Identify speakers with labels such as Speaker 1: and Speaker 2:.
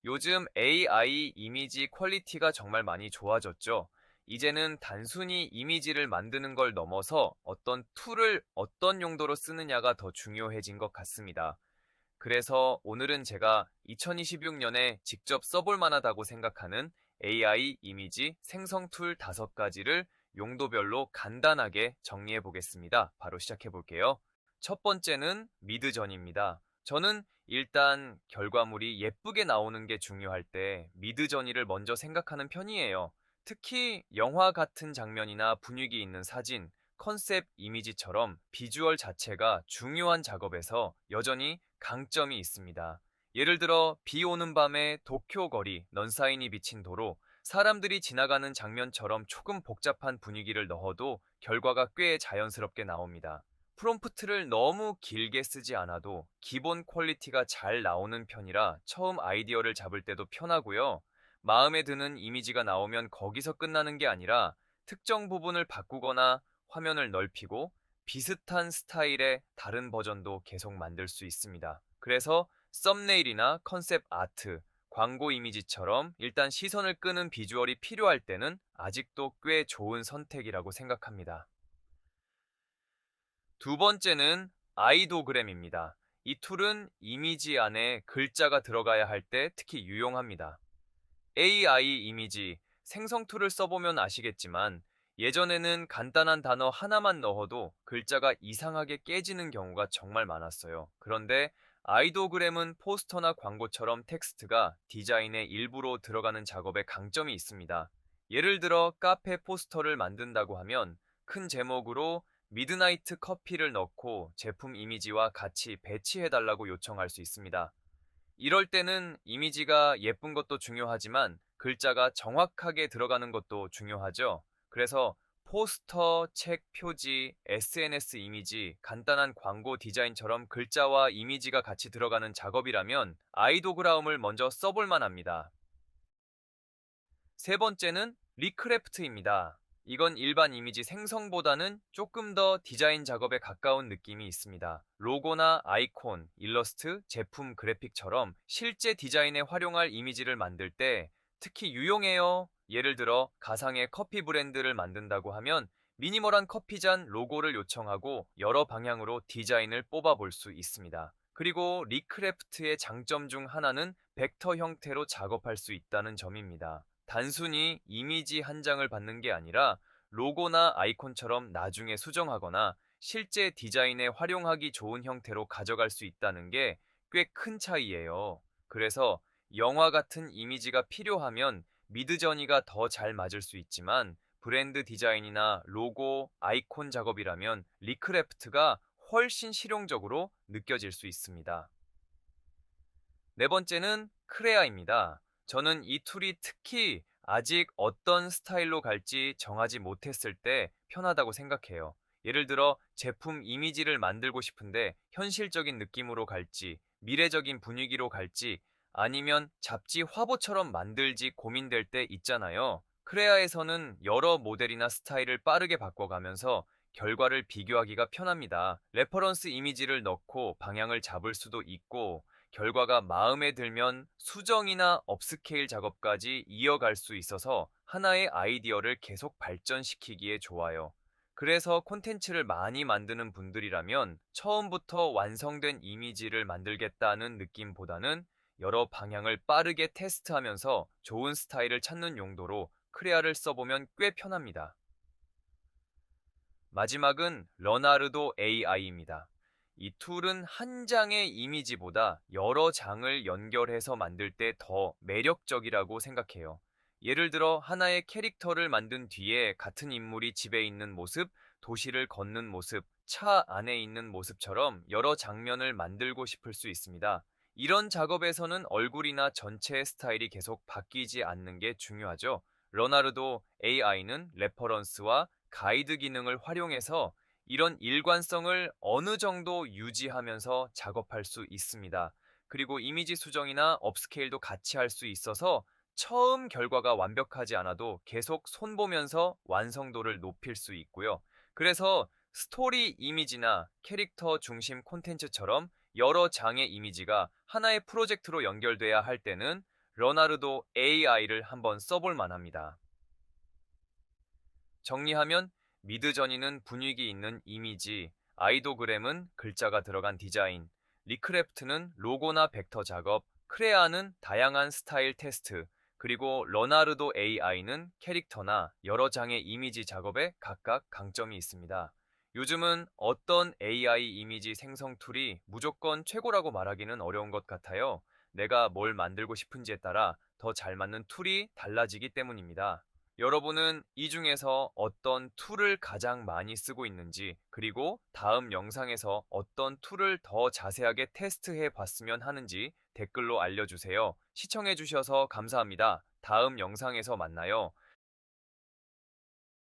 Speaker 1: 요즘 AI 이미지 퀄리티가 정말 많이 좋아졌죠. 이제는 단순히 이미지를 만드는 걸 넘어서 어떤 툴을 어떤 용도로 쓰느냐가 더 중요해진 것 같습니다. 그래서 오늘은 제가 2026년에 직접 써볼 만하다고 생각하는 AI 이미지 생성 툴 5가지를 용도별로 간단하게 정리해 보겠습니다. 바로 시작해 볼게요. 첫 번째는 미드전입니다. 저는 일단 결과물이 예쁘게 나오는 게 중요할 때 미드저니를 먼저 생각하는 편이에요. 특히 영화 같은 장면이나 분위기 있는 사진, 컨셉 이미지처럼 비주얼 자체가 중요한 작업에서 여전히 강점이 있습니다. 예를 들어 비 오는 밤에 도쿄 거리, 넌사인이 비친 도로, 사람들이 지나가는 장면처럼 조금 복잡한 분위기를 넣어도 결과가 꽤 자연스럽게 나옵니다. 프롬프트를 너무 길게 쓰지 않아도 기본 퀄리티가 잘 나오는 편이라 처음 아이디어를 잡을 때도 편하고요. 마음에 드는 이미지가 나오면 거기서 끝나는 게 아니라 특정 부분을 바꾸거나 화면을 넓히고 비슷한 스타일의 다른 버전도 계속 만들 수 있습니다. 그래서 썸네일이나 컨셉 아트, 광고 이미지처럼 일단 시선을 끄는 비주얼이 필요할 때는 아직도 꽤 좋은 선택이라고 생각합니다. 두 번째는 아이도그램입니다. 이 툴은 이미지 안에 글자가 들어가야 할 때 특히 유용합니다. AI 이미지 생성 툴을 써보면 아시겠지만 예전에는 간단한 단어 하나만 넣어도 글자가 이상하게 깨지는 경우가 정말 많았어요. 그런데 아이도그램은 포스터나 광고처럼 텍스트가 디자인의 일부로 들어가는 작업에 강점이 있습니다. 예를 들어 카페 포스터를 만든다고 하면 큰 제목으로 미드나이트 커피를 넣고 제품 이미지와 같이 배치해달라고 요청할 수 있습니다. 이럴 때는 이미지가 예쁜 것도 중요하지만 글자가 정확하게 들어가는 것도 중요하죠. 그래서 포스터, 책 표지, SNS 이미지, 간단한 광고 디자인처럼 글자와 이미지가 같이 들어가는 작업이라면 아이도그라움을 먼저 써볼 만합니다. 세 번째는 리크래프트입니다. 이건 일반 이미지 생성보다는 조금 더 디자인 작업에 가까운 느낌이 있습니다. 로고나 아이콘, 일러스트, 제품 그래픽처럼 실제 디자인에 활용할 이미지를 만들 때 특히 유용해요. 예를 들어 가상의 커피 브랜드를 만든다고 하면 미니멀한 커피잔 로고를 요청하고 여러 방향으로 디자인을 뽑아볼 수 있습니다. 그리고 리크래프트의 장점 중 하나는 벡터 형태로 작업할 수 있다는 점입니다. 단순히 이미지 한 장을 받는 게 아니라 로고나 아이콘처럼 나중에 수정하거나 실제 디자인에 활용하기 좋은 형태로 가져갈 수 있다는 게 꽤 큰 차이예요. 그래서 영화 같은 이미지가 필요하면 미드저니가 더 잘 맞을 수 있지만 브랜드 디자인이나 로고, 아이콘 작업이라면 리크래프트가 훨씬 실용적으로 느껴질 수 있습니다. 네 번째는 크레아입니다. 저는 이 툴이 특히 아직 어떤 스타일로 갈지 정하지 못했을 때 편하다고 생각해요. 예를 들어 제품 이미지를 만들고 싶은데 현실적인 느낌으로 갈지, 미래적인 분위기로 갈지, 아니면 잡지 화보처럼 만들지 고민될 때 있잖아요. 크레아에서는 여러 모델이나 스타일을 빠르게 바꿔가면서 결과를 비교하기가 편합니다. 레퍼런스 이미지를 넣고 방향을 잡을 수도 있고, 결과가 마음에 들면 수정이나 업스케일 작업까지 이어갈 수 있어서 하나의 아이디어를 계속 발전시키기에 좋아요. 그래서 콘텐츠를 많이 만드는 분들이라면 처음부터 완성된 이미지를 만들겠다는 느낌보다는 여러 방향을 빠르게 테스트하면서 좋은 스타일을 찾는 용도로 크레아를 써보면 꽤 편합니다. 마지막은 러나르도 AI입니다. 이 툴은 한 장의 이미지보다 여러 장을 연결해서 만들 때 더 매력적이라고 생각해요. 예를 들어 하나의 캐릭터를 만든 뒤에 같은 인물이 집에 있는 모습, 도시를 걷는 모습, 차 안에 있는 모습처럼 여러 장면을 만들고 싶을 수 있습니다. 이런 작업에서는 얼굴이나 전체의 스타일이 계속 바뀌지 않는 게 중요하죠. 러나르도 AI는 레퍼런스와 가이드 기능을 활용해서 이런 일관성을 어느 정도 유지하면서 작업할 수 있습니다. 그리고 이미지 수정이나 업스케일도 같이 할 수 있어서 처음 결과가 완벽하지 않아도 계속 손보면서 완성도를 높일 수 있고요. 그래서 스토리 이미지나 캐릭터 중심 콘텐츠처럼 여러 장의 이미지가 하나의 프로젝트로 연결돼야 할 때는 러나르도 AI를 한번 써볼 만합니다. 정리하면 미드저니는 분위기 있는 이미지, 아이도그램은 글자가 들어간 디자인, 리크래프트는 로고나 벡터 작업, 크레아는 다양한 스타일 테스트, 그리고 러나르도 AI는 캐릭터나 여러 장의 이미지 작업에 각각 강점이 있습니다. 요즘은 어떤 AI 이미지 생성 툴이 무조건 최고라고 말하기는 어려운 것 같아요. 내가 뭘 만들고 싶은지에 따라 더 잘 맞는 툴이 달라지기 때문입니다. 여러분은 이 중에서 어떤 툴을 가장 많이 쓰고 있는지, 그리고 다음 영상에서 어떤 툴을 더 자세하게 테스트해 봤으면 하는지 댓글로 알려주세요. 시청해 주셔서 감사합니다. 다음 영상에서 만나요.